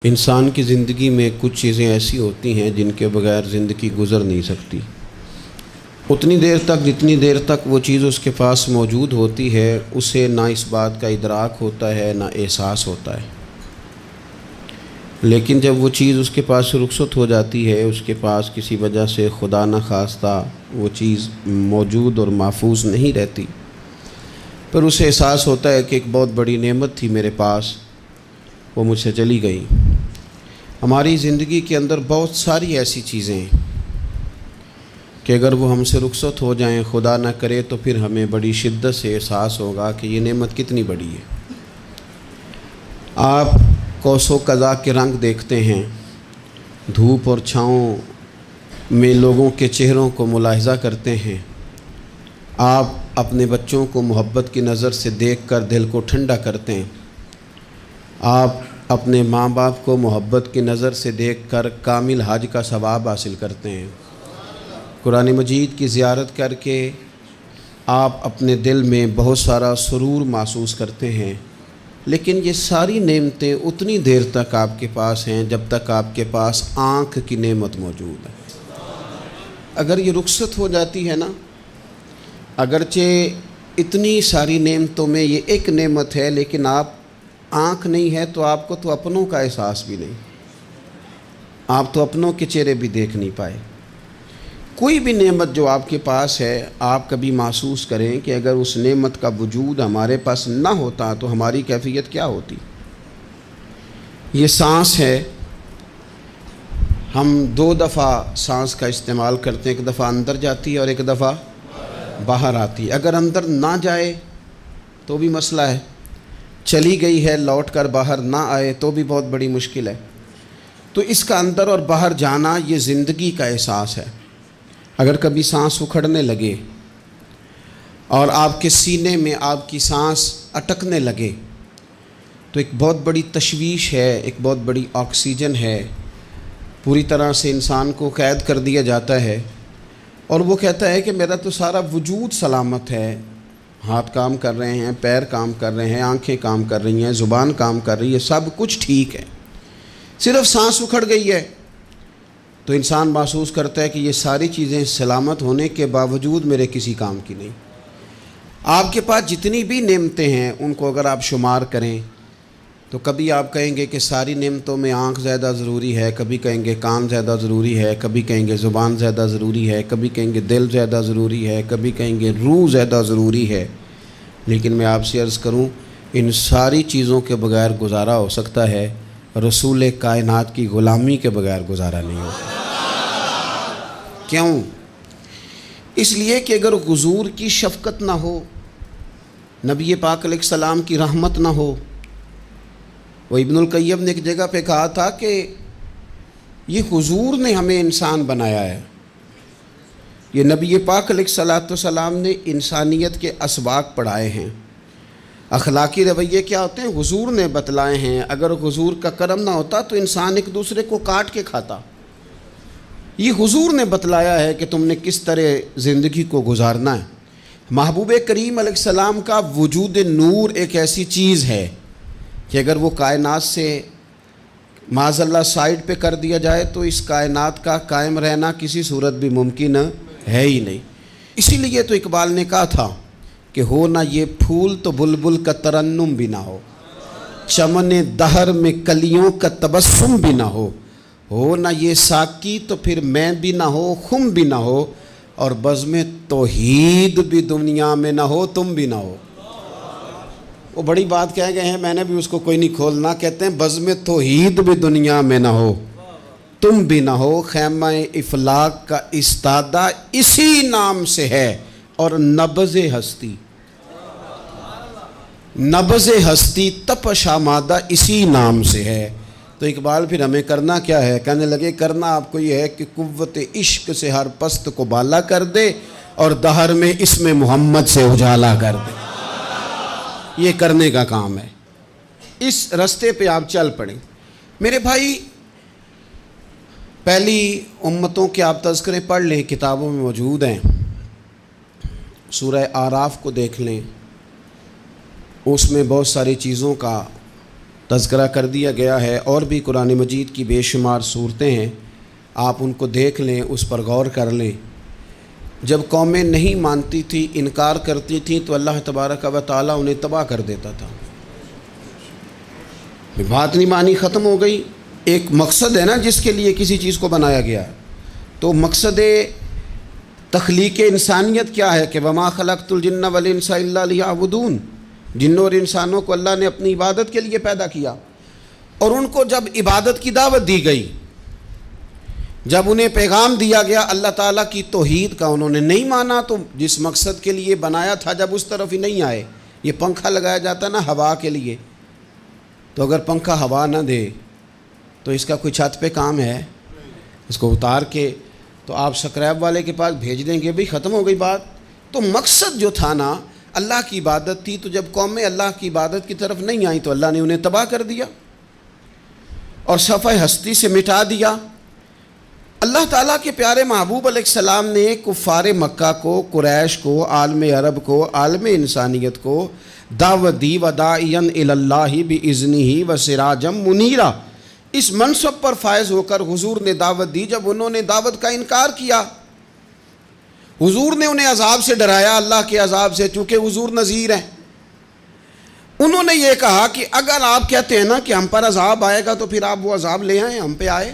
انسان کی زندگی میں کچھ چیزیں ایسی ہوتی ہیں جن کے بغیر زندگی گزر نہیں سکتی۔ اتنی دیر تک جتنی دیر تک وہ چیز اس کے پاس موجود ہوتی ہے اسے نہ اس بات کا ادراک ہوتا ہے نہ احساس ہوتا ہے، لیکن جب وہ چیز اس کے پاس سے رخصت ہو جاتی ہے، اس کے پاس کسی وجہ سے خدا نہ خواستہ وہ چیز موجود اور محفوظ نہیں رہتی، پھر اسے احساس ہوتا ہے کہ ایک بہت بڑی نعمت تھی میرے پاس، وہ مجھ سے چلی گئی۔ ہماری زندگی کے اندر بہت ساری ایسی چیزیں ہیں کہ اگر وہ ہم سے رخصت ہو جائیں، خدا نہ کرے، تو پھر ہمیں بڑی شدت سے احساس ہوگا کہ یہ نعمت کتنی بڑی ہے۔ آپ قوس و قزح کے رنگ دیکھتے ہیں، دھوپ اور چھاؤں میں لوگوں کے چہروں کو ملاحظہ کرتے ہیں، آپ اپنے بچوں کو محبت کی نظر سے دیکھ کر دل کو ٹھنڈا کرتے ہیں، آپ اپنے ماں باپ کو محبت کی نظر سے دیکھ کر کامل حج کا ثواب حاصل کرتے ہیں، قرآن مجید کی زیارت کر کے آپ اپنے دل میں بہت سارا سرور محسوس کرتے ہیں، لیکن یہ ساری نعمتیں اتنی دیر تک آپ کے پاس ہیں جب تک آپ کے پاس آنکھ کی نعمت موجود ہے۔ اگر یہ رخصت ہو جاتی ہے نا، اگرچہ اتنی ساری نعمتوں میں یہ ایک نعمت ہے، لیکن آپ آنکھ نہیں ہے تو آپ کو تو اپنوں کا احساس بھی نہیں، آپ تو اپنوں کے چہرے بھی دیکھ نہیں پائے۔ کوئی بھی نعمت جو آپ کے پاس ہے، آپ کبھی محسوس کریں کہ اگر اس نعمت کا وجود ہمارے پاس نہ ہوتا تو ہماری کیفیت کیا ہوتی۔ یہ سانس ہے، ہم دو دفعہ سانس کا استعمال کرتے ہیں، ایک دفعہ اندر جاتی ہے اور ایک دفعہ باہر آتی ہے۔ اگر اندر نہ جائے تو بھی مسئلہ ہے، چلی گئی ہے لوٹ کر باہر نہ آئے تو بھی بہت بڑی مشکل ہے۔ تو اس کا اندر اور باہر جانا یہ زندگی کا احساس ہے۔ اگر کبھی سانس اکھڑنے لگے اور آپ کے سینے میں آپ کی سانس اٹکنے لگے تو ایک بہت بڑی تشویش ہے، ایک بہت بڑی آکسیجن ہے، پوری طرح سے انسان کو قید کر دیا جاتا ہے، اور وہ کہتا ہے کہ میرا تو سارا وجود سلامت ہے، ہاتھ کام کر رہے ہیں، پیر کام کر رہے ہیں، آنکھیں کام کر رہی ہیں، زبان کام کر رہی ہے، سب کچھ ٹھیک ہے، صرف سانس اکھڑ گئی ہے۔ تو انسان محسوس کرتا ہے کہ یہ ساری چیزیں سلامت ہونے کے باوجود میرے کسی کام کی نہیں۔ آپ کے پاس جتنی بھی نعمتیں ہیں ان کو اگر آپ شمار کریں تو کبھی آپ کہیں گے کہ ساری نعمتوں میں آنکھ زیادہ ضروری ہے، کبھی کہیں گے کان زیادہ ضروری ہے، کبھی کہیں گے زبان زیادہ ضروری ہے، کبھی کہیں گے دل زیادہ ضروری ہے، کبھی کہیں گے روح زیادہ ضروری ہے، لیکن میں آپ سے عرض کروں ان ساری چیزوں کے بغیر گزارا ہو سکتا ہے، رسول کائنات کی غلامی کے بغیر گزارا نہیں ہوتا۔ کیوں؟ اس لیے کہ اگر حضور کی شفقت نہ ہو، نبی پاک علیہ السلام کی رحمت نہ ہو، وہ ابن القیم نے ایک جگہ پہ کہا تھا کہ یہ حضور نے ہمیں انسان بنایا ہے، یہ نبی پاک علیہ السلام نے انسانیت کے اسباق پڑھائے ہیں، اخلاقی رویے کیا ہوتے ہیں حضور نے بتلائے ہیں، اگر حضور کا کرم نہ ہوتا تو انسان ایک دوسرے کو کاٹ کے کھاتا۔ یہ حضور نے بتلایا ہے کہ تم نے کس طرح زندگی کو گزارنا ہے۔ محبوب کریم علیہ السلام کا وجود نور ایک ایسی چیز ہے کہ اگر وہ کائنات سے معاذ اللہ سائڈ پہ کر دیا جائے تو اس کائنات کا قائم رہنا کسی صورت بھی ممکن ہے ہی نہیں۔ اسی لیے تو اقبال نے کہا تھا کہ ہو نہ یہ پھول تو بلبل کا ترنم بھی نہ ہو، چمن دہر میں کلیوں کا تبسم بھی نہ ہو نہ یہ ساقی تو پھر میں بھی نہ ہو، خم بھی نہ ہو، اور بزم توحید بھی دنیا میں نہ ہو، تم بھی نہ ہو۔ وہ بڑی بات کہہ گئے ہیں، میں نے بھی اس کو کوئی نہیں کھولنا، کہتے ہیں بزم توحید بھی دنیا میں نہ ہو، تم بھی نہ ہو، خیمہ افلاق کا استادہ اسی نام سے ہے، اور نبض ہستی تپش آمادہ اسی نام سے ہے۔ تو اقبال پھر ہمیں کرنا کیا ہے؟ کہنے لگے کرنا آپ کو یہ ہے کہ قوت عشق سے ہر پست کو بالا کر دے اور دہر میں اسم محمد سے اجالا کر دے، یہ کرنے کا کام ہے۔ اس رستے پہ آپ چل پڑیں میرے بھائی۔ پہلی امتوں کے آپ تذکرے پڑھ لیں، کتابوں میں موجود ہیں، سورہ اعراف کو دیکھ لیں، اس میں بہت ساری چیزوں کا تذکرہ کر دیا گیا ہے، اور بھی قرآن مجید کی بے شمار صورتیں ہیں، آپ ان کو دیکھ لیں، اس پر غور کر لیں۔ جب قومیں نہیں مانتی تھی، انکار کرتی تھیں، تو اللہ تبارک و تعالیٰ انہیں تباہ کر دیتا تھا۔ بات نہیں مانی، ختم ہو گئی۔ ایک مقصد ہے نا جس کے لیے کسی چیز کو بنایا گیا ہے، تو مقصد تخلیق انسانیت کیا ہے کہ وما خلقت الجن والانس الا لیعبدون، جنوں اور انسانوں کو اللہ نے اپنی عبادت کے لیے پیدا کیا، اور ان کو جب عبادت کی دعوت دی گئی، جب انہیں پیغام دیا گیا اللہ تعالیٰ کی توحید کا، انہوں نے نہیں مانا، تو جس مقصد کے لیے بنایا تھا جب اس طرف ہی نہیں آئے۔ یہ پنکھا لگایا جاتا نا ہوا کے لیے، تو اگر پنکھا ہوا نہ دے تو اس کا کوئی چھت پہ کام ہے؟ اس کو اتار کے تو آپ سکریب والے کے پاس بھیج دیں گے، بھئی ختم ہو گئی بات۔ تو مقصد جو تھا نا اللہ کی عبادت تھی، تو جب قومیں اللہ کی عبادت کی طرف نہیں آئیں تو اللہ نے انہیں تباہ کر دیا اور صفحہ ہستی سے مٹا دیا۔ اللہ تعالیٰ کے پیارے محبوب علیہ السلام نے کفار مکہ کو، قریش کو، عالم عرب کو، عالم انسانیت کو دعوت دی، وداعیا الی اللہ باذنہ وسراجا منیرا۔ اس منصب پر فائز ہو کر حضور نے دعوت دی۔ جب انہوں نے دعوت کا انکار کیا، حضور نے انہیں عذاب سے ڈرایا، اللہ کے عذاب سے، چونکہ حضور نذیر ہیں۔ انہوں نے یہ کہا کہ اگر آپ کہتے ہیں نا کہ ہم پر عذاب آئے گا تو پھر آپ وہ عذاب لے آئیں، ہم پہ آئے۔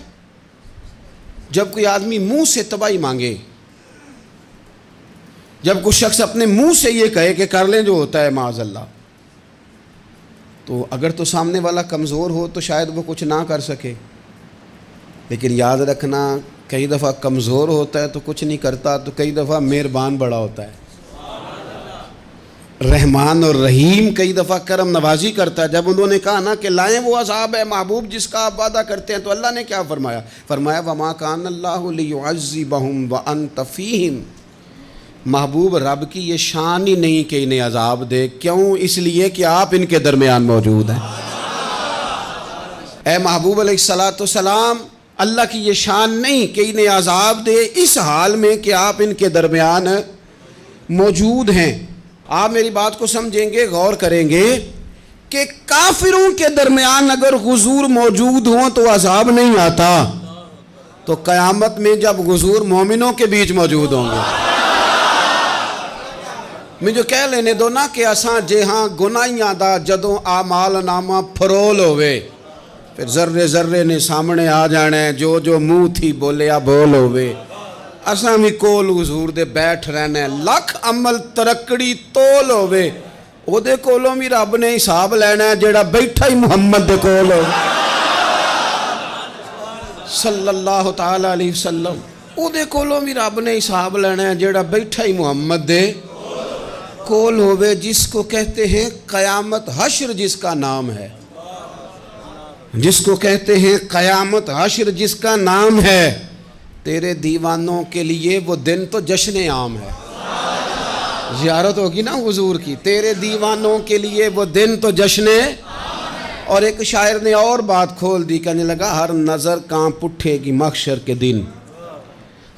جب کوئی آدمی منہ سے تباہی مانگے، جب کوئی شخص اپنے منہ سے یہ کہے کہ کر لیں جو ہوتا ہے معاذ اللہ، تو اگر تو سامنے والا کمزور ہو تو شاید وہ کچھ نہ کر سکے، لیکن یاد رکھنا کئی دفعہ کمزور ہوتا ہے تو کچھ نہیں کرتا، تو کئی دفعہ مہربان بڑا ہوتا ہے، رحمان اور رحیم کئی دفعہ کرم نوازی کرتا ہے۔ جب انہوں نے کہا نا کہ لائیں وہ عذاب ہے محبوب جس کا آپ وعدہ کرتے ہیں، تو اللہ نے کیا فرمایا؟ فرمایا وما کان اللہ لیعذبہم وانت فیہم۔ محبوب رب کی یہ شان ہی نہیں کہ انہیں عذاب دے، کیوں؟ اس لیے کہ آپ ان کے درمیان موجود ہیں۔ اے محبوب علیہ السلام، اللہ کی یہ شان نہیں کہ انہیں عذاب دے اس حال میں کہ آپ ان کے درمیان موجود ہیں۔ آپ میری بات کو سمجھیں گے، غور کریں گے کہ کافروں کے درمیان اگر حضور موجود ہوں تو عذاب نہیں آتا، تو قیامت میں جب حضور مومنوں کے بیچ موجود ہوں گے، مجھے کہہ لینے دو نا کہ اساں جہاں گناہیاں دا جدوں اعمال نامہ پھرول ہوئے، پھر ذرے ذرے نے سامنے آ جانا ہے، جو جو منہ تھی بولیا بول ہوئے، اساں بھی کول حضور دے بیٹھ رہنا ہے، لکھ عمل ترکڑی تول ہوئے، او دے کولوں بھی رب نے حساب لینا ہے جیڑا بیٹھا ہی محمد دے کول ہو صلی اللہ تعالی علیہ وسلم، او دے کولوں بھی رب نے حساب لینا ہے جیڑا بیٹھا ہی محمد دے کول ہوئے، جس کو کہتے ہیں قیامت حشر، جس کا نام ہے، جس کو کہتے ہیں قیامت حشر، جس کا نام ہے۔ تیرے دیوانوں کے لیے وہ دن تو جشن عام ہے، زیارت ہوگی نا حضور کی، تیرے دیوانوں کے لیے وہ دن تو جشن۔ اور ایک شاعر نے اور بات کھول دی، کہنے لگا ہر نظر کانپ اٹھے گی محشر کے دن،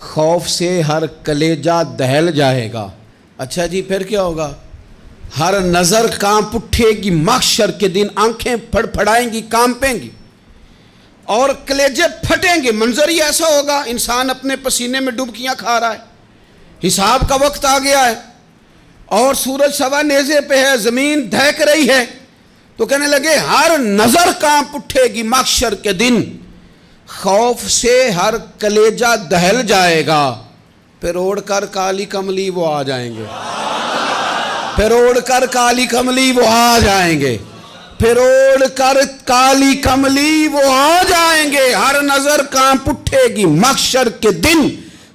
خوف سے ہر کلیجہ دہل جائے گا۔ اچھا جی پھر کیا ہوگا؟ ہر نظر کانپ اٹھے گی محشر کے دن، آنکھیں پھڑ پھڑائیں گی، کانپیں گی اور کلیجے پھٹیں گے۔ منظر ہی ایسا ہوگا، انسان اپنے پسینے میں ڈبکیاں کھا رہا ہے، حساب کا وقت آ گیا ہے اور سورج سوا نیزے پہ ہے، زمین دہک رہی ہے، تو کہنے لگے ہر نظر کانپ اٹھے گی محشر کے دن، خوف سے ہر کلیجہ دہل جائے گا، پھر اوڑھ کر کالی کملی وہ آ جائیں گے، پھر اوڑھ کر کالی کملی وہ آ جائیں گے، پھر اوڑھ کر کالی کملی وہ آ جائیں گے، ہر نظر کانپ اٹھے گی محشر کے دن،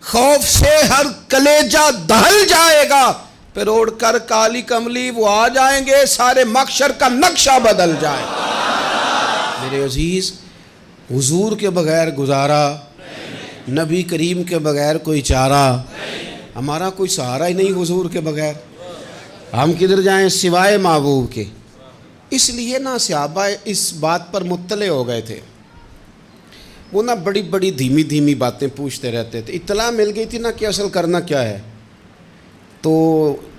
خوف سے ہر کلیجہ دہل جائے گا، پھر اوڑھ کر کالی کملی وہ آ جائیں گے، سارے محشر کا نقشہ بدل جائے گا۔ میرے عزیز، حضور کے بغیر گزارا، نبی کریم کے بغیر کوئی چارہ، ہمارا کوئی سہارا ہی نہیں حضور کے بغیر، ہم کدھر جائیں سوائے محبوب کے۔ اس لیے نا صحابہ اس بات پر مطلع ہو گئے تھے، وہ نا بڑی بڑی دھیمی دھیمی باتیں پوچھتے رہتے تھے، اطلاع مل گئی تھی نا کہ اصل کرنا کیا ہے، تو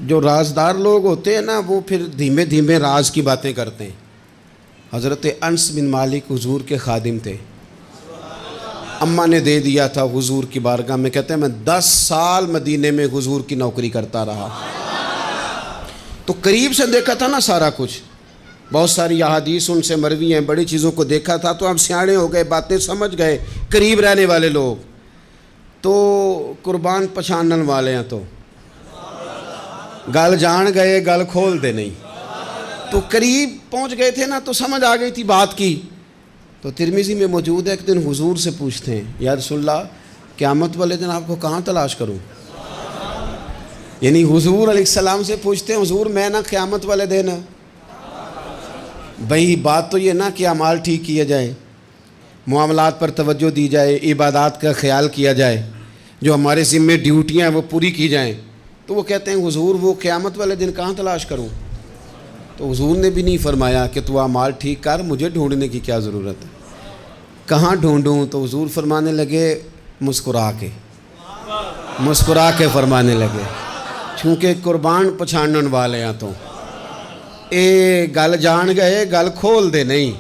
جو رازدار لوگ ہوتے ہیں نا وہ پھر دھیمے دھیمے راز کی باتیں کرتے ہیں، حضرت انس بن مالک حضور کے خادم تھے، اماں نے دے دیا تھا حضور کی بارگاہ میں، کہتے ہیں میں 10 سال مدینے میں حضور کی نوکری کرتا رہا، تو قریب سے دیکھا تھا نا سارا کچھ، بہت ساری احادیث ان سے مروی ہیں، بڑی چیزوں کو دیکھا تھا، تو ہم سیاڑے ہو گئے، باتیں سمجھ گئے، قریب رہنے والے لوگ تو قربان پچھانن والے ہیں، تو گل جان گئے گل کھول دے نہیں، تو قریب پہنچ گئے تھے نا، تو سمجھ آ گئی تھی بات کی۔ تو ترمذی میں موجود ہے، ایک دن حضور سے پوچھتے ہیں یا رسول اللہ قیامت والے دن آپ کو کہاں تلاش کروں؟ یعنی حضور علیہ السلام سے پوچھتے ہیں حضور میں نا قیامت والے دن، بھئی بات تو یہ نا کہ اعمال ٹھیک کیا جائے، معاملات پر توجہ دی جائے، عبادات کا خیال کیا جائے، جو ہمارے ذمے ڈیوٹیاں ہیں وہ پوری کی جائیں، تو وہ کہتے ہیں حضور وہ قیامت والے دن کہاں تلاش کروں؟ تو حضور نے بھی نہیں فرمایا کہ تو اعمال ٹھیک کر، مجھے ڈھونڈنے کی کیا ضرورت ہے، کہاں ڈھونڈوں؟ تو حضور فرمانے لگے مسکرا کے فرمانے لگے، چونکہ قربان پچھانن والے ہیں، تو اے گل جان گئے گل کھول دے نہیں۔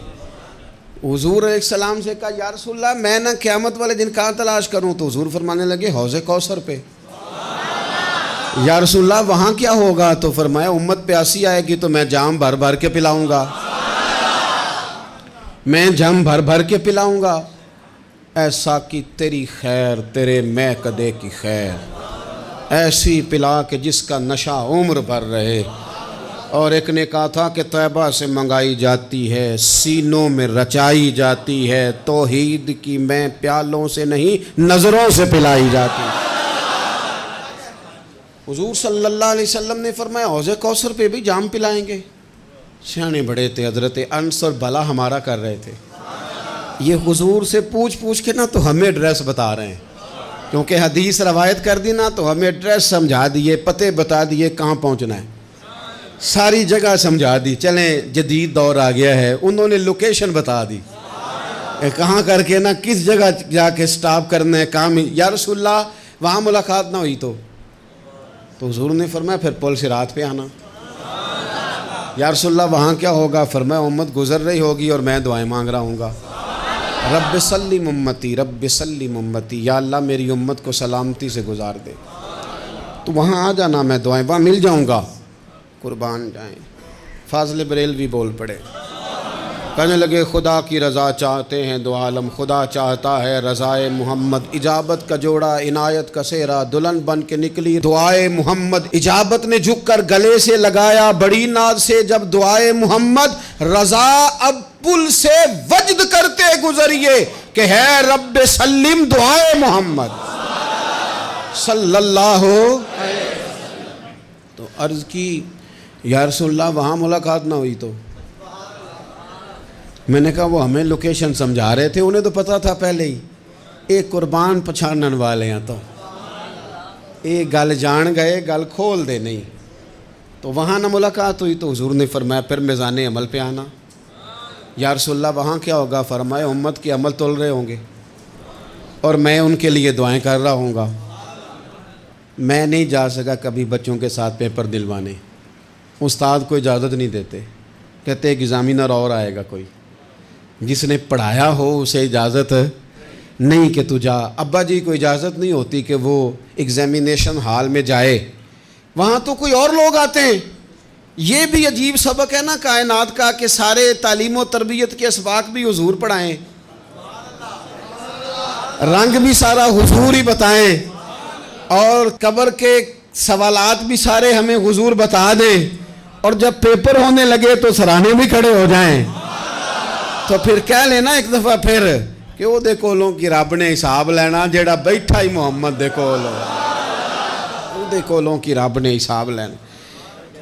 حضور علیہ السلام سے کہا یا رسول اللہ میں نہ قیامت والے دن کہاں تلاش کروں؟ تو حضور فرمانے لگے حوض کوثر پہ۔ یا رسول اللہ وہاں کیا ہوگا؟ تو فرمایا امت پیاسی آئے گی تو میں جام بھر بھر کے پلاؤں گا، میں جام بھر بھر کے پلاؤں گا، ایسا کہ تیری خیر تیرے میں کدے کی خیر، ایسی پلا کہ جس کا نشہ عمر بھر رہے۔ اور ایک نے کہا تھا کہ طیبہ سے منگائی جاتی ہے، سینوں میں رچائی جاتی ہے، توحید کی میں پیالوں سے نہیں نظروں سے پلائی جاتی ہے۔ حضور صلی اللہ علیہ وسلم نے فرمایا حوض کوثر پہ بھی جام پلائیں گے؟ سیانے بڑے تھے حضرت انس، اور بھلا ہمارا کر رہے تھے۔ یہ حضور سے پوچھ کے نا تو ہمیں ایڈریس بتا رہے ہیں، کیونکہ حدیث روایت کر دی نا تو ہمیں ایڈریس سمجھا دیے، پتے بتا دیے کہاں پہنچنا ہے، ساری جگہ سمجھا دی۔ چلیں جدید دور آ گیا ہے، انہوں نے لوکیشن بتا دی، کہاں کر کے نا کس جگہ جا کے سٹاپ کرنا ہے کام۔ یا رسول اللہ وہاں ملاقات نہ ہوئی تو حضور نے فرمایا پھر پل صراط پہ آنا۔ یا رسول اللہ وہاں کیا ہوگا؟ فرمایا امت گزر رہی ہوگی اور میں دعائیں مانگ رہا ہوں گا، رب سلم امتی رب سلم امتی، یا اللہ میری امت کو سلامتی سے گزار دے، تو وہاں آ جانا، میں دعائیں وہاں مل جاؤں گا، قربان جائیں۔ فاضل بریلوی بول پڑے، کہنے لگے خدا کی رضا چاہتے ہیں دو عالم، خدا چاہتا ہے رضائے محمد، اجابت کا جوڑا عنایت کا سہرا، دلہن بن کے نکلی دعائے محمد، اجابت نے جھک کر گلے سے لگایا بڑی ناز سے جب دعائے محمد، رضا اب پل سے وجد کرتے گزریے کہ ہے رب سلم دعائے محمد صلی اللہ علیہ وسلم۔ تو عرض کی یا رسول اللہ وہاں ملاقات نہ ہوئی تو؟ میں نے کہا وہ ہمیں لوکیشن سمجھا رہے تھے، انہیں تو پتہ تھا پہلے ہی، ایک قربان پچھانن والے ہیں، تو ایک گل جان گئے گل کھول دے نہیں، تو وہاں نہ ملاقات ہوئی تو حضور نے فرمایا پھر میزان عمل پہ آنا۔ یا رسول اللہ وہاں کیا ہوگا؟ فرمایا امت کے عمل تول رہے ہوں گے اور میں ان کے لیے دعائیں کر رہا ہوں گا۔ میں نہیں جا سکا کبھی بچوں کے ساتھ پیپر دلوانے، استاد کو اجازت نہیں دیتے، کہتے ایک ایگزامینر اور آئے گا کوئی، جس نے پڑھایا ہو اسے اجازت نہیں کہ تو جا۔ ابا جی کو اجازت نہیں ہوتی کہ وہ ایگزامینیشن ہال میں جائے، وہاں تو کوئی اور لوگ آتے ہیں۔ یہ بھی عجیب سبق ہے نا کائنات کا کہ سارے تعلیم و تربیت کے اسباق بھی حضور پڑھائیں، رنگ بھی سارا حضور ہی بتائیں، اور قبر کے سوالات بھی سارے ہمیں حضور بتا دیں، اور جب پیپر ہونے لگے تو سرانے بھی کھڑے ہو جائیں، تو پھر کہہ لینا ایک دفعہ پھر کہ وہ دے کولوں کی رب نے حساب لینا، جیڑا بیٹھا ہی محمد دے کول، وہ دے کولوں کی رب نے حساب لینا۔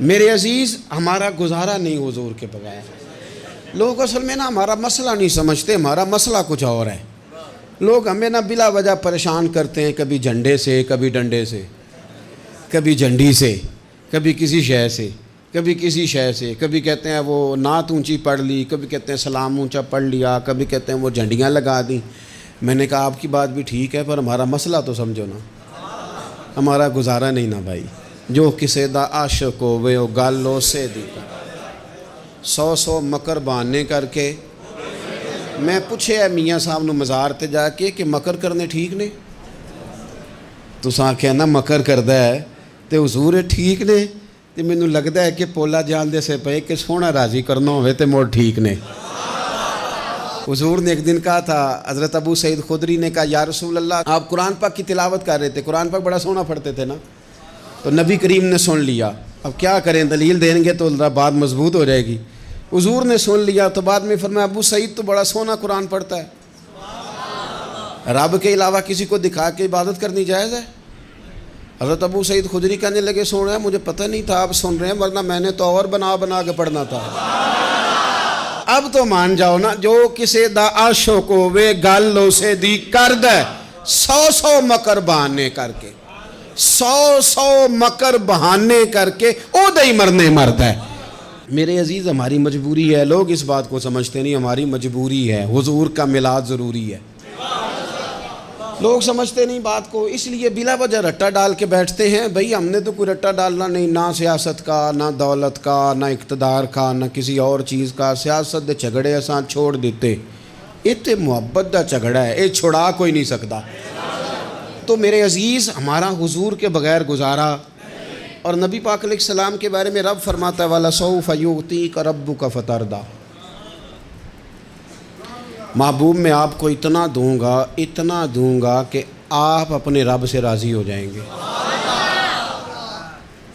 میرے عزیز ہمارا گزارا نہیں حضور کے بغیر۔ لوگ اصل میں نا ہمارا مسئلہ نہیں سمجھتے، ہمارا مسئلہ کچھ اور ہے۔ لوگ ہمیں نا بلا وجہ پریشان کرتے ہیں، کبھی جھنڈے سے، کبھی ڈنڈے سے، کبھی جھنڈی سے، کبھی کسی شے سے، کبھی کسی شے سے، کبھی کہتے ہیں وہ نعت اونچی پڑھ لی، کبھی کہتے ہیں سلام اونچا پڑھ لیا، کبھی کہتے ہیں وہ جھنڈیاں لگا دیں۔ میں نے کہا آپ کی بات بھی ٹھیک ہے، پر ہمارا مسئلہ تو سمجھو نا، ہمارا گزارا نہیں نا بھائی۔ جو کسے دا عاشق ہووے او گل اسے دی، 100 مکر بہانے کر کے میں پوچھے میاں صاحب نو مزار تے جا کے کہ مکر کرنے ٹھیک نے؟ تساں کہنا مکر کردا ہے تے حضور ٹھیک نے؟ تے مینوں لگدا ہے کہ پولا جان دے سے پے کہ سونا راضی کرنا ہوئے تے موڑ ٹھیک نے۔ حضور نے ایک دن کہا تھا، حضرت ابو سعید خدری نے کہا یا رسول اللہ، آپ قرآن پاک کی تلاوت کر رہے تھے، قرآن پاک بڑا سونا پڑھتے تھے نا، تو نبی کریم نے سن لیا، اب کیا کریں، دلیل دیں گے تو بات مضبوط ہو جائے گی۔ حضور نے سن لیا تو بعد میں فرمایا ابو سعید تو بڑا سونا قرآن پڑھتا ہے، رب کے علاوہ کسی کو دکھا کے عبادت کرنی جائز ہے؟ حضرت ابو سعید خدری کہنے لگے سن رہے ہیں، مجھے پتہ نہیں تھا آپ سن رہے ہیں، ورنہ میں نے تو اور بنا بنا کے پڑھنا تھا۔ اب تو مان جاؤ نا، جو کسے دا عاشق ہوے گل اسے دی کرد ہے، 100 مکر بہانے کر کے، 100 مکر بہانے کر کے او دے ہی مرنے مرد ہے۔ میرے عزیز ہماری مجبوری ہے، لوگ اس بات کو سمجھتے نہیں، ہماری مجبوری ہے، حضور کا میلاد ضروری ہے، لوگ سمجھتے نہیں بات کو، اس لیے بلا وجہ رٹا ڈال کے بیٹھتے ہیں۔ بھئی ہم نے تو کوئی رٹا ڈالنا نہیں، نہ سیاست کا، نہ دولت کا، نہ اقتدار کا، نہ کسی اور چیز کا۔ سیاست دے جھگڑے اساں چھوڑ دیتے، یہ تے محبت دا جھگڑا ہے، یہ چھڑا کوئی نہیں سکتا۔ تو میرے عزیز ہمارا حضور کے بغیر گزارا، اور نبی پاک علیہ السلام کے بارے میں رب فرماتا ہے وَلَسَوْفَ يُعْطِيكَ رَبُّكَ فَتَرْضَىٰ، محبوب میں آپ کو اتنا دوں گا کہ آپ اپنے رب سے راضی ہو جائیں گے۔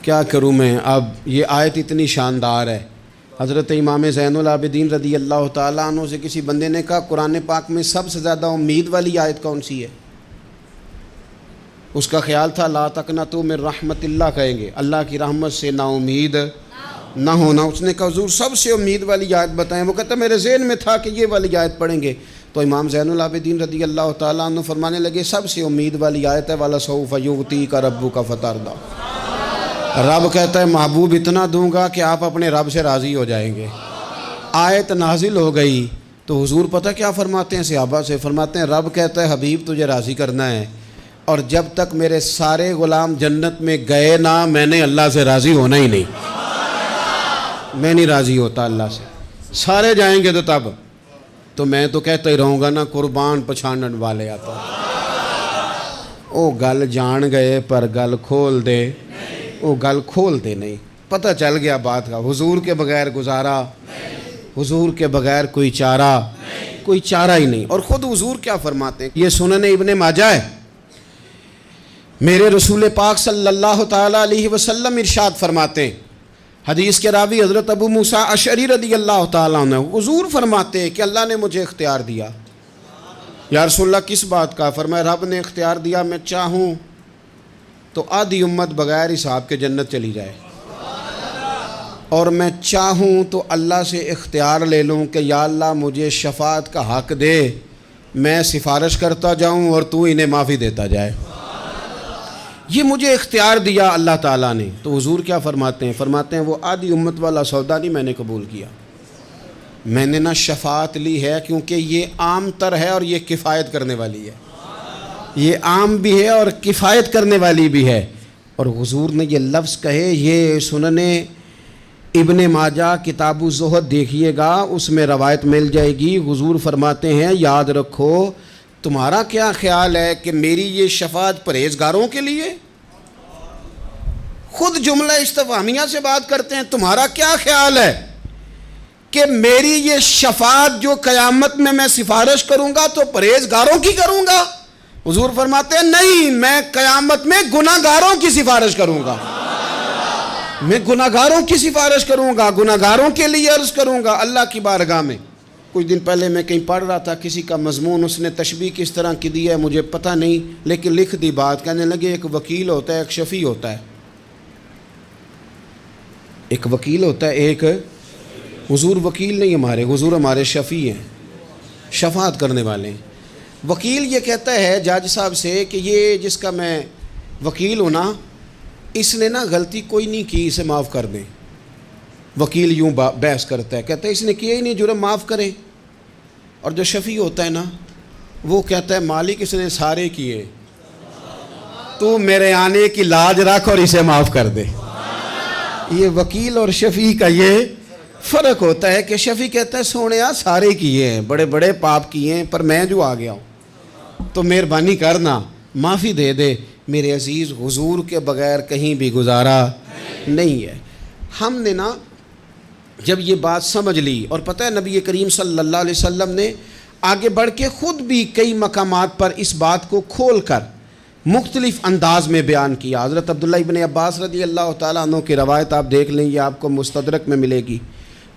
کیا کروں میں اب، یہ آیت اتنی شاندار ہے۔ حضرت امام زین العابدین رضی اللہ تعالیٰ عنہ سے کسی بندے نے کہا قرآن پاک میں سب سے زیادہ امید والی آیت کون سی ہے؟ اس کا خیال تھا لا تقنطوا من رحمت اللہ کہیں گے، اللہ کی رحمت سے نا امید نہ ہونا۔ اس نے کہا حضور سب سے امید والی آیت بتائیں، وہ کہتا میرے ذہن میں تھا کہ یہ والی آیت پڑھیں گے۔ تو امام زین العابدین رضی اللہ تعالیٰ عنہ فرمانے لگے سب سے امید والی آیت ہے وَلَسَوْفَ يُعْطِيكَ رَبُّكَ فَتَرْضَىٰ، رب کہتا ہے محبوب اتنا دوں گا کہ آپ اپنے رب سے راضی ہو جائیں گے۔ آیت نازل ہو گئی تو حضور پتہ کیا فرماتے ہیں صحابہ سے؟ فرماتے ہیں رب کہتا ہے حبیب تجھے راضی کرنا ہے، اور جب تک میرے سارے غلام جنت میں گئے نہ میں نے اللہ سے راضی ہونا ہی نہیں، میں نہیں راضی ہوتا اللہ سے، سارے جائیں گے تو تب تو میں تو کہتا ہی رہوں گا نا قربان پچھانن والے آتا، او گل جان گئے پر گل کھول دے، او گل کھول دے نہیں، پتہ چل گیا بات کا، حضور کے بغیر گزارا، حضور کے بغیر کوئی چارہ ہی نہیں۔ اور خود حضور کیا فرماتے ہیں، یہ سنن ابن ماجہ ہے، میرے رسول پاک صلی اللہ تعالیٰ علیہ وسلم ارشاد فرماتے ہیں، حدیث کے راوی حضرت ابو موسیٰ اشعری رضی اللہ تعالیٰ عنہ، حضور فرماتے ہیں کہ اللہ نے مجھے اختیار دیا۔ یا رسول اللہ کس بات کا؟ فرمایا رب نے اختیار دیا میں چاہوں تو آدھی امت بغیر حساب کے جنت چلی جائے، اور میں چاہوں تو اللہ سے اختیار لے لوں کہ یا اللہ مجھے شفاعت کا حق دے، میں سفارش کرتا جاؤں اور تو انہیں معافی دیتا جائے، یہ مجھے اختیار دیا اللہ تعالیٰ نے۔ تو حضور کیا فرماتے ہیں؟ فرماتے ہیں وہ آدھی امت والا سودا نہیں میں نے قبول کیا، میں نے نہ شفاعت لی ہے کیونکہ یہ عام تر ہے اور یہ کفایت کرنے والی ہے، یہ عام بھی ہے اور کفایت کرنے والی بھی ہے۔ اور حضور نے یہ لفظ کہے، یہ سنن ابن ماجہ کتاب الزہد دیکھیے گا، اس میں روایت مل جائے گی۔ حضور فرماتے ہیں یاد رکھو تمہارا کیا خیال ہے کہ میری یہ شفاعت پرہیزگاروں کے لیے؟ خود جملہ استفہامیہ سے بات کرتے ہیں، تمہارا کیا خیال ہے کہ میری یہ شفاعت جو قیامت میں میں سفارش کروں گا تو پرہیزگاروں کی کروں گا؟ حضور فرماتے ہیں نہیں، میں قیامت میں گناہ گاروں کی سفارش کروں گا، میں گناہ گاروں کی سفارش کروں گا، گناہ گاروں کے لیے عرض کروں گا اللہ کی بارگاہ میں۔ کچھ دن پہلے میں کہیں پڑھ رہا تھا کسی کا مضمون، اس نے تشبیہ کس طرح کی دی ہے مجھے پتہ نہیں، لیکن لکھ دی بات، کہنے لگے ایک وکیل ہوتا ہے ایک شفیع ہوتا ہے، ایک وکیل ہوتا ہے ایک، حضور وکیل نہیں ہمارے، حضور ہمارے شفیع ہیں، شفاعت کرنے والے ہیں۔ وکیل یہ کہتا ہے جج صاحب سے کہ یہ جس کا میں وکیل ہوں نا اس نے نا غلطی کوئی نہیں کی، اسے معاف کر دیں۔ وکیل یوں بحث کرتا ہے، کہتا ہے اس نے کیا ہی نہیں، جرم معاف کریں۔ اور جو شفیع ہوتا ہے نا وہ کہتا ہے مالک اس نے سارے کیے، تو میرے آنے کی لاج رکھ اور اسے معاف کر دے۔ یہ وکیل اور شفیع کا یہ فرق ہوتا ہے کہ شفیع کہتا ہے سونے سارے کیے ہیں، بڑے بڑے پاپ کیے ہیں، پر میں جو آ گیا ہوں تو مہربانی کرنا معافی دے دے۔ میرے عزیز، حضور کے بغیر کہیں بھی گزارا نہیں ہے۔ ہم نے نا جب یہ بات سمجھ لی، اور پتہ ہے نبی کریم صلی اللہ علیہ وسلم نے آگے بڑھ کے خود بھی کئی مقامات پر اس بات کو کھول کر مختلف انداز میں بیان کیا۔ حضرت عبداللہ ابن عباس رضی اللہ تعالیٰ عنہ کی روایت آپ دیکھ لیں، یہ آپ کو مستدرک میں ملے گی۔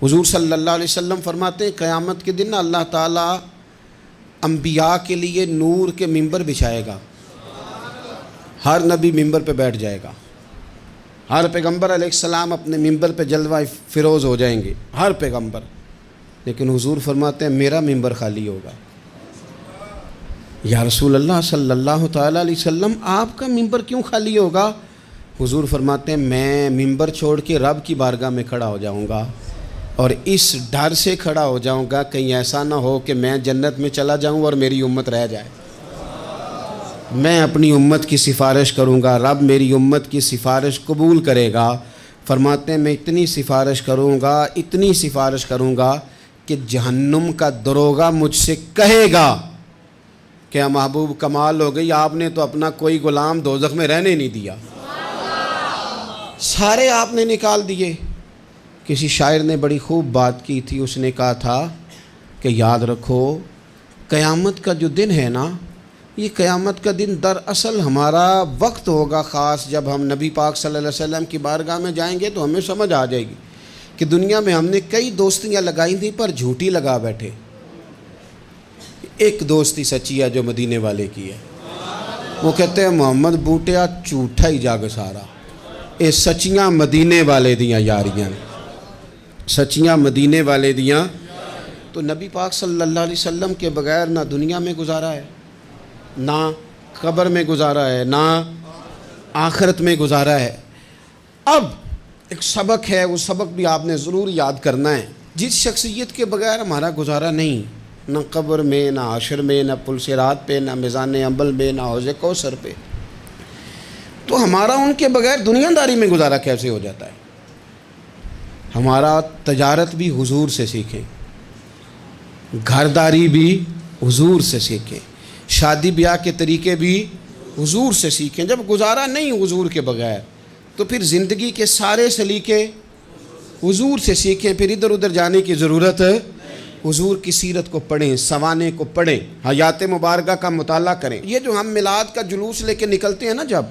حضور صلی اللہ علیہ وسلم فرماتے ہیں قیامت کے دن اللہ تعالیٰ انبیاء کے لیے نور کے ممبر بچھائے گا، ہر نبی ممبر پہ بیٹھ جائے گا، ہر پیغمبر علیہ السلام اپنے ممبر پہ جلوہ فروز ہو جائیں گے، ہر پیغمبر۔ لیکن حضور فرماتے ہیں میرا ممبر خالی ہوگا۔ یا رسول اللہ صلی اللہ تعالیٰ علیہ وسلم آپ کا ممبر کیوں خالی ہوگا؟ حضور فرماتے ہیں میں ممبر چھوڑ کے رب کی بارگاہ میں کھڑا ہو جاؤں گا، اور اس ڈر سے کھڑا ہو جاؤں گا کہیں ایسا نہ ہو کہ میں جنت میں چلا جاؤں اور میری امت رہ جائے۔ میں اپنی امت کی سفارش کروں گا، رب میری امت کی سفارش قبول کرے گا۔ فرماتے ہیں میں اتنی سفارش کروں گا، اتنی سفارش کروں گا کہ جہنم کا دروغہ مجھ سے کہے گا کہ محبوب کمال ہو گئی، آپ نے تو اپنا کوئی غلام دوزخ میں رہنے نہیں دیا، سارے آپ نے نکال دیے۔ کسی شاعر نے بڑی خوب بات کی تھی، اس نے کہا تھا کہ یاد رکھو قیامت کا جو دن ہے نا، یہ قیامت کا دن دراصل ہمارا وقت ہوگا خاص، جب ہم نبی پاک صلی اللہ علیہ وسلم کی بارگاہ میں جائیں گے تو ہمیں سمجھ آ جائے گی کہ دنیا میں ہم نے کئی دوستیاں لگائی تھیں پر جھوٹی لگا بیٹھے۔ ایک دوستی سچی ہے جو مدینے والے کی ہے، وہ کہتے ہیں محمد بوٹیا جھوٹا ہی جاگ سارا، اے سچیاں مدینے والے دیاں یاریاں، سچیاں مدینے والے دیاں۔ تو نبی پاک صلی اللہ علیہ وسلم کے بغیر نہ دنیا میں گزارا ہے، نہ قبر میں گزارا ہے، نہ آخرت میں گزارا ہے۔ اب ایک سبق ہے، وہ سبق بھی آپ نے ضرور یاد کرنا ہے۔ جس شخصیت کے بغیر ہمارا گزارا نہیں، نہ قبر میں، نہ حشر میں، نہ پل صراط پہ، نہ میزان عمل میں، نہ حوض کوثر پہ، تو ہمارا ان کے بغیر دنیا داری میں گزارا کیسے ہو جاتا ہے؟ ہمارا تجارت بھی حضور سے سیکھیں، گھرداری بھی حضور سے سیکھیں، شادی بیاہ کے طریقے بھی حضور سے سیکھیں۔ جب گزارا نہیں حضور کے بغیر تو پھر زندگی کے سارے سلیقے حضور سے سیکھیں، پھر ادھر ادھر جانے کی ضرورت ہے۔ حضور کی سیرت کو پڑھیں، سوانے کو پڑھیں، حیات مبارکہ کا مطالعہ کریں۔ یہ جو ہم میلاد کا جلوس لے کے نکلتے ہیں نا، جب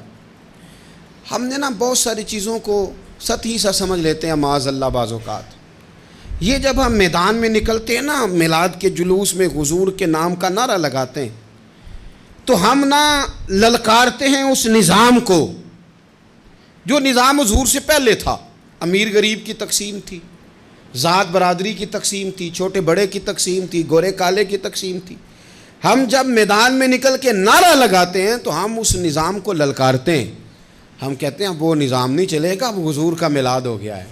ہم نے نا بہت ساری چیزوں کو سطحی سا سمجھ لیتے ہیں معاذ اللہ بعض اوقات۔ یہ جب ہم میدان میں نکلتے ہیں نا، میلاد کے جلوس میں حضور کے نام کا نعرہ لگاتے ہیں، تو ہم نا للکارتے ہیں اس نظام کو جو نظام حضور سے پہلے تھا۔ امیر غریب کی تقسیم تھی، ذات برادری کی تقسیم تھی، چھوٹے بڑے کی تقسیم تھی، گورے کالے کی تقسیم تھی۔ ہم جب میدان میں نکل کے نعرہ لگاتے ہیں تو ہم اس نظام کو للکارتے ہیں، ہم کہتے ہیں وہ نظام نہیں چلے گا، اب حضور کا میلاد ہو گیا ہے۔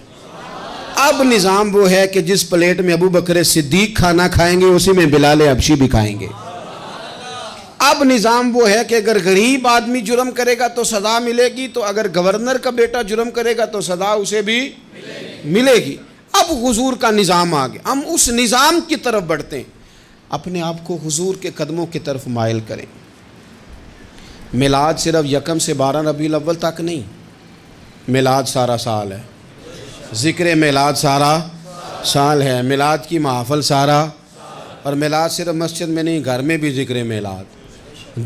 اب نظام وہ ہے کہ جس پلیٹ میں ابو بکر صدیق کھانا کھائیں گے اسی میں بلال حبشی بھی کھائیں گے۔ اب نظام وہ ہے کہ اگر غریب آدمی جرم کرے گا تو سزا ملے گی، تو اگر گورنر کا بیٹا جرم کرے گا تو سزا اسے بھی ملے گی۔ اب حضور کا نظام آ گیا، ہم اس نظام کی طرف بڑھتے ہیں۔ اپنے آپ کو حضور کے قدموں کی طرف مائل کریں۔ میلاد صرف 1 سے 12 ربیع الاول تک نہیں، میلاد سارا سال ہے، ذکر میلاد سارا سال ہے، میلاد کی محفل سارا، اور میلاد صرف مسجد میں نہیں، گھر میں بھی ذکر میلاد،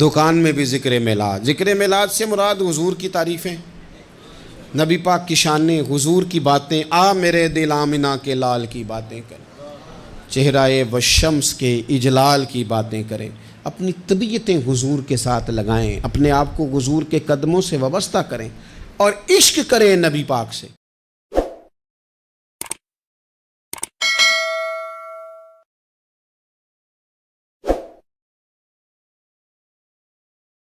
دکان میں بھی ذکر میلاد۔ ذکر میلاد سے مراد حضور کی تعریفیں، نبی پاک کی شانیں، حضور کی باتیں، آ میرے دل آمنہ کے لال کی باتیں کریں، چہرہ والشمس کے اجلال کی باتیں کریں، اپنی طبیعتیں حضور کے ساتھ لگائیں، اپنے آپ کو حضور کے قدموں سے وابستہ کریں اور عشق کریں نبی پاک سے۔